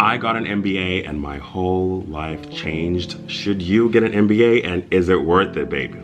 I got an MBA and my whole life changed. Should you get an MBA, and is it worth it, baby?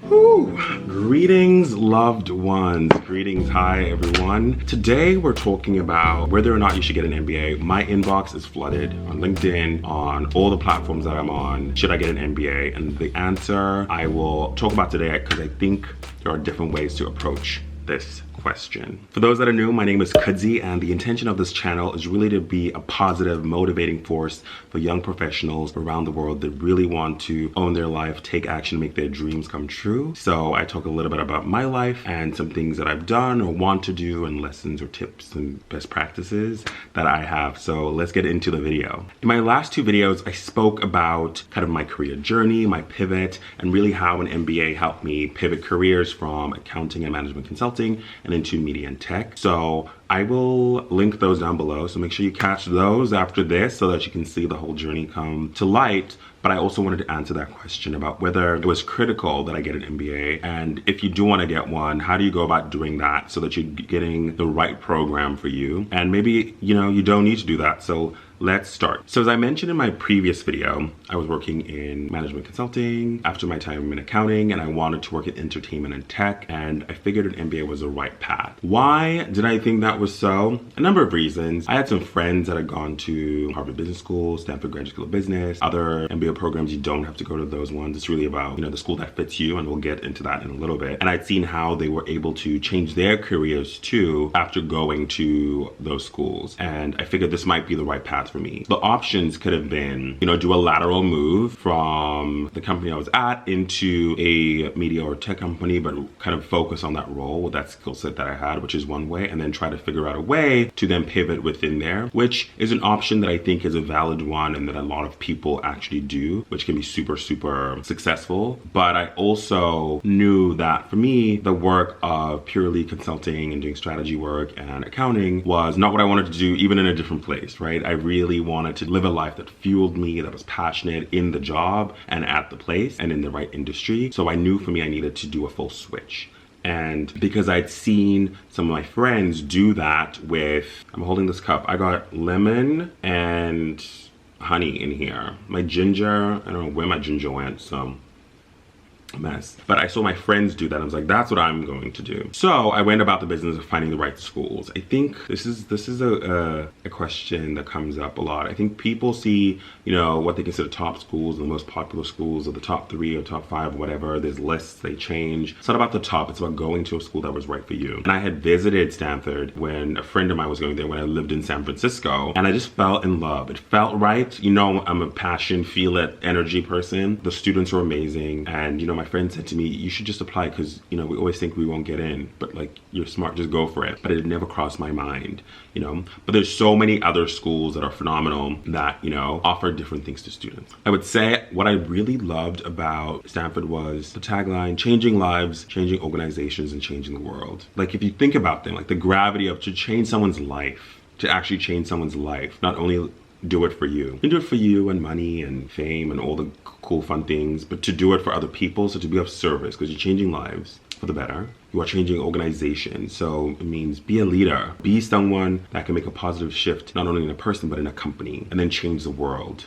Whew. Greetings, loved ones. Greetings, hi everyone. Today we're talking about whether or not you should get an MBA. My inbox is flooded on LinkedIn, on all the platforms that I'm on. Should I get an MBA? And the answer I will talk about today, because I think there are different ways to approach this question. For those that are new, my name is Kudzi, and the intention of this channel is really to be a positive, motivating force for young professionals around the world that really want to own their life, take action, make their dreams come true. So I talk a little bit about my life and some things that I've done or want to do, and lessons or tips and best practices that I have. So let's get into the video. In my last two videos, I spoke about kind of my career journey, my pivot, and really how an MBA helped me pivot careers from accounting and management consulting and into media and tech. So I will link those down below, so make sure you catch those after this so that you can see the whole journey come to light. But I also wanted to answer that question about whether it was critical that I get an MBA, and if you do want to get one, how do you go about doing that so that you're getting the right program for you? And maybe, you don't need to do that. So let's start. So as I mentioned in my previous video, I was working in management consulting after my time in accounting, and I wanted to work in entertainment and tech, and I figured an MBA was the right path. Why did I think that was so? A number of reasons. I had some friends that had gone to Harvard Business School, Stanford Graduate School of Business, other MBA programs. You don't have to go to those ones. It's really about, the school that fits you, and we'll get into that in a little bit. And I'd seen how they were able to change their careers too after going to those schools. And I figured this might be the right path for me. The options could have been, do a lateral move from the company I was at into a media or tech company, but kind of focus on that role with that skill set that I had, which is one way, and then try to figure out a way to then pivot within there, which is an option that I think is a valid one and that a lot of people actually do, which can be super, super successful. But I also knew that for me, the work of purely consulting and doing strategy work and accounting was not what I wanted to do, even in a different place, right? I really wanted to live a life that fueled me, that was passionate in the job and at the place and in the right industry. So I knew for me, I needed to do a full switch. And because I'd seen some of my friends do that with, I'm holding this cup, I got lemon and honey in here. My ginger, I don't know where my ginger went, so mess. But I saw my friends do that. I was like, that's what I'm going to do. So I went about the business of finding the right schools. I think this is a question that comes up a lot. I think people see, what they consider top schools, the most popular schools, or the top 3 or top 5, whatever. There's lists, they change. It's not about the top, it's about going to a school that was right for you. And I had visited Stanford when a friend of mine was going there when I lived in San Francisco, and I just fell in love. It felt right. I'm a passion, feel it, energy person. The students were amazing, and my friend said to me, you should just apply because, we always think we won't get in, but you're smart, just go for it. But it never crossed my mind, But there's so many other schools that are phenomenal that, offer different things to students. I would say what I really loved about Stanford was the tagline, changing lives, changing organizations, and changing the world. If you think about them, the gravity of to change someone's life, to actually change someone's life, not only do it for you. You do it for you and money and fame and all the cool fun things, but to do it for other people, so to be of service, because you're changing lives for the better. You are changing organizations, so it means be a leader. Be someone that can make a positive shift, not only in a person, but in a company, and then change the world.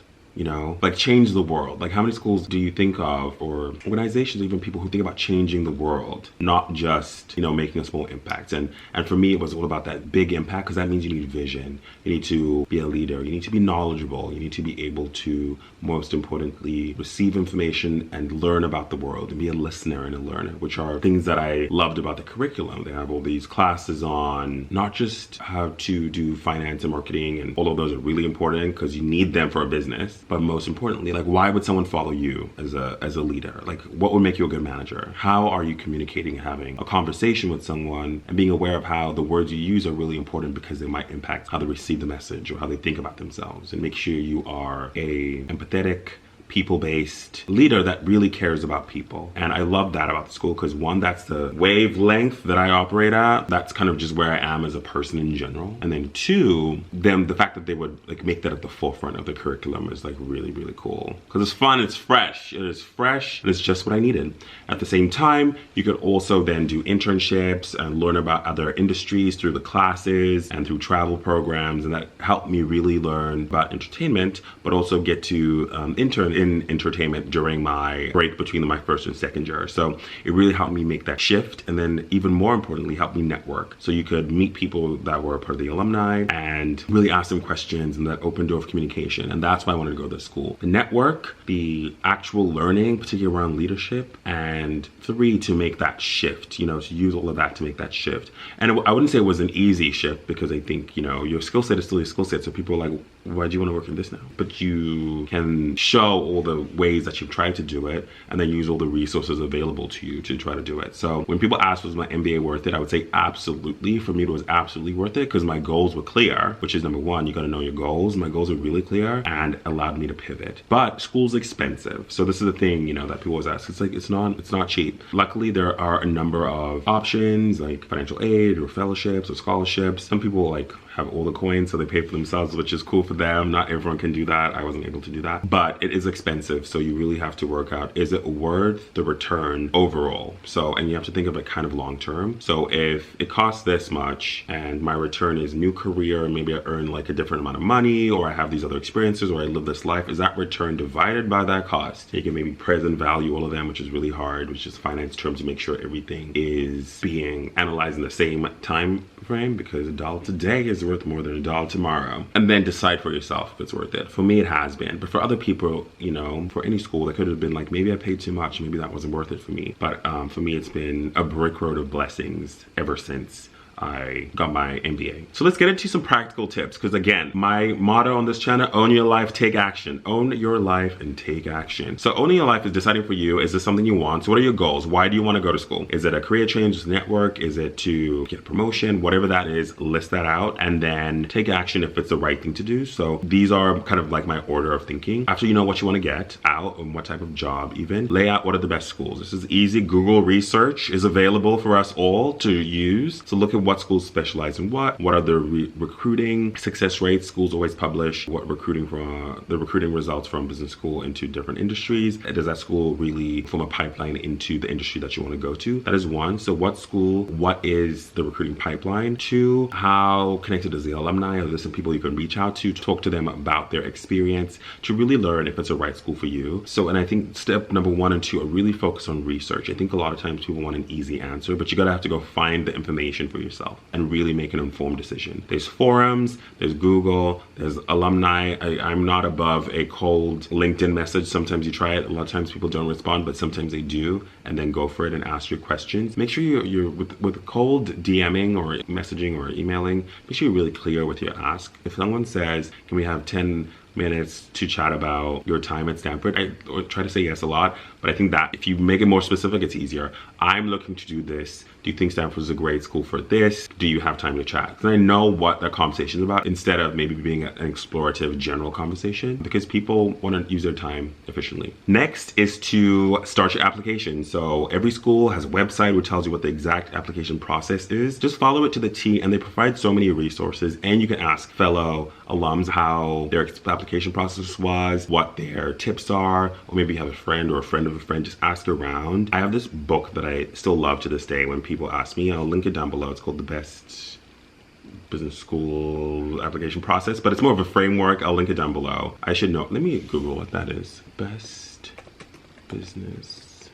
Change the world. How many schools do you think of, or organizations, even people who think about changing the world, not just, making a small impact? And for me, it was all about that big impact, because that means you need vision. You need to be a leader. You need to be knowledgeable. You need to be able to, most importantly, receive information and learn about the world, and be a listener and a learner, which are things that I loved about the curriculum. They have all these classes on not just how to do finance and marketing, and all of those are really important because you need them for a business. But most importantly, why would someone follow you as a leader? What would make you a good manager? How are you communicating, having a conversation with someone, and being aware of how the words you use are really important because they might impact how they receive the message or how they think about themselves. And make sure you are a empathetic, people-based leader that really cares about people. And I love that about the school because one, that's the wavelength that I operate at. That's kind of just where I am as a person in general. And then two, them, the fact that they would like make that at the forefront of the curriculum is like really, really cool. Because it's fun, it's fresh. It is fresh, and it's just what I needed. At the same time, you could also then do internships and learn about other industries through the classes and through travel programs, and that helped me really learn about entertainment, but also get to intern in entertainment during my break between my first and second year. So it really helped me make that shift, and then even more importantly, helped me network. So you could meet people that were part of the alumni and really ask them questions, and that open door of communication. And that's why I wanted to go to this school. The network, the actual learning, particularly around leadership, and three, to make that shift, you know, to use all of that to make that shift. And I wouldn't say it was an easy shift because I think, you know, your skill set is still your skill set. So people are like, why do you want to work in this now? But you can show all the ways that you've tried to do it and then use all the resources available to you to try to do it. So when people ask, was my MBA worth it? I would say absolutely. For me, it was absolutely worth it because my goals were clear, which is number one, you got to know your goals. My goals were really clear and allowed me to pivot. But school's expensive. So this is the thing, you know, that people always ask. It's like, it's not cheap. Luckily, there are a number of options like financial aid or fellowships or scholarships. Some people like have all the coins, so they pay for themselves, which is cool for them. Not everyone can do that. I wasn't able to do that, but it is expensive. So you really have to work out, is it worth the return overall? So, and you have to think of it kind of long-term. So if it costs this much and my return is new career, maybe I earn like a different amount of money, or I have these other experiences, or I live this life, is that return divided by that cost? You can maybe present value all of them, which is really hard, which is finance terms, to make sure everything is being analyzed in the same time frame, because $1 today is worth more than $1 tomorrow. And then decide for yourself if it's worth it. For me, it has been. But for other people, you know, for any school, that could have been like, maybe I paid too much, maybe that wasn't worth it for me. But for me, it's been a brick road of blessings ever since I got my MBA. So let's get into some practical tips, because again, my motto on this channel, own your life, take action. Own your life and take action. So owning your life is deciding for you, is this something you want? So what are your goals? Why do you want to go to school? Is it a career change, network? Is it to get a promotion? Whatever that is, list that out and then take action if it's the right thing to do. So these are kind of like my order of thinking. After you know what you want to get out and what type of job even, lay out what are the best schools. This is easy. Google research is available for us all to use. So look at what schools specialize in what are the recruiting success rates. Schools always publish what recruiting from the recruiting results from business school into different industries. Does that school really form a pipeline into the industry that you want to go to? That is one. So what school, what is the recruiting pipeline? Two, how connected is the alumni? Are there some people you can reach out to talk to them about their experience to really learn if it's a right school for you? So, and I think step number 1 and 2 are really focus on research. I think a lot of times people want an easy answer, but you gotta have to go find the information for yourself and really make an informed decision. There's forums, there's Google, there's alumni. I'm not above a cold LinkedIn message. Sometimes you try it. A lot of times people don't respond, but sometimes they do, and then go for it and ask your questions. Make sure you're with cold DMing or messaging or emailing, make sure you're really clear with your ask. If someone says, can we have 10 minutes to chat about your time at Stanford, I try to say yes a lot, but I think that if you make it more specific, it's easier. I'm looking to do this. Do you think Stanford is a great school for this? Do you have time to chat? Because I know what the conversation is about, instead of maybe being an explorative general conversation, because people want to use their time efficiently. Next is to start your application. So every school has a website which tells you what the exact application process is. Just follow it to the T, and they provide so many resources, and you can ask fellow alums how their application process was, what their tips are, or maybe you have a friend or a friend of a friend, just ask around. I have this book that I still love to this day when people ask me. I'll link it down below. It's called The Best Business School Application Process, but it's more of a framework. I'll link it down below. I should know. Let me Google what that is. Best Business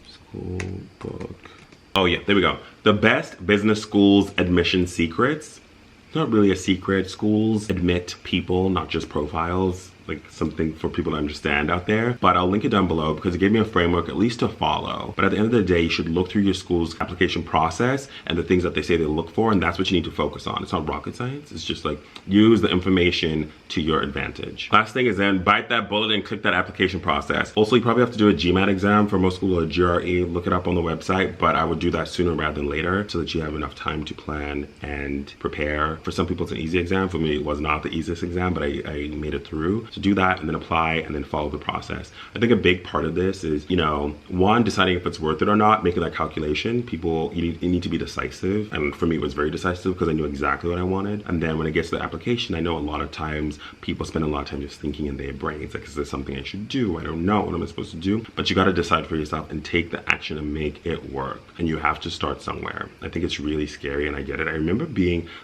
School Book. Oh yeah, there we go. The Best Business Schools Admission Secrets. It's not really a secret. Schools admit people, not just profiles. Like something for people to understand out there, but I'll link it down below because it gave me a framework at least to follow. But at the end of the day, you should look through your school's application process and the things that they say they look for, and that's what you need to focus on. It's not rocket science. It's just like use the information to your advantage. Last thing is then bite that bullet and click that application process. Also, you probably have to do a GMAT exam for most schools, or a GRE. Look it up on the website, but I would do that sooner rather than later so that you have enough time to plan and prepare. For some people, it's an easy exam. For me, it was not the easiest exam, but I made it through. So So do that and then apply and then follow the process. I think a big part of this is, you know, one, deciding if it's worth it or not, making that calculation. People, you need to be decisive. And for me, it was very decisive because I knew exactly what I wanted. And then when it gets to the application, I know a lot of times people spend a lot of time just thinking in their brains, like, is this something I should do? I don't know. What am I supposed to do? But you got to decide for yourself and take the action and make it work. And you have to start somewhere. I think it's really scary and I get it. I remember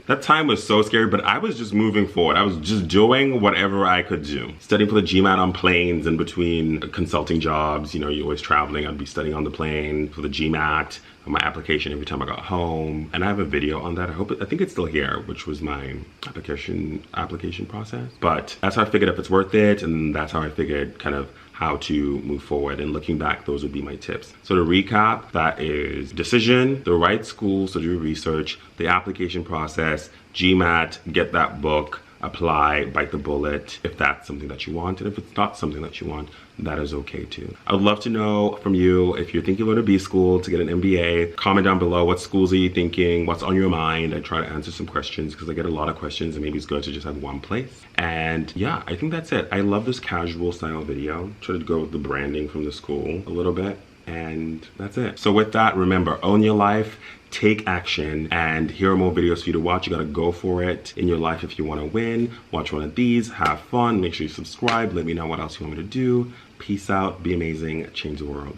that time was so scary, but I was just moving forward. I was just doing whatever I could do. Studying for the GMAT on planes in between consulting jobs. You know, you're always traveling. I'd be studying on the plane for the GMAT. My application every time I got home, and I have a video on that. I think it's still here, which was my application process. But that's how I figured if it's worth it, and that's how I figured kind of how to move forward. And looking back, those would be my tips. So to recap, that is decision, the right school, so do research, the application process, GMAT, get that book, apply, bite the bullet if that's something that you want. And if it's not something that you want, that is okay too. I would love to know from you if you're thinking about a B school to get an MBA. Comment down below, what schools are you thinking? What's on your mind? I try to answer some questions because I get a lot of questions and maybe it's good to just have one place. And yeah, I think that's it. I love this casual style video. Try to go with the branding from the school a little bit. And that's it. So with that, remember, own your life, take action, and here are more videos for you to watch. You gotta go for it in your life if you wanna win. Watch one of these, have fun, make sure you subscribe, let me know what else you want me to do. Peace out, be amazing, change the world.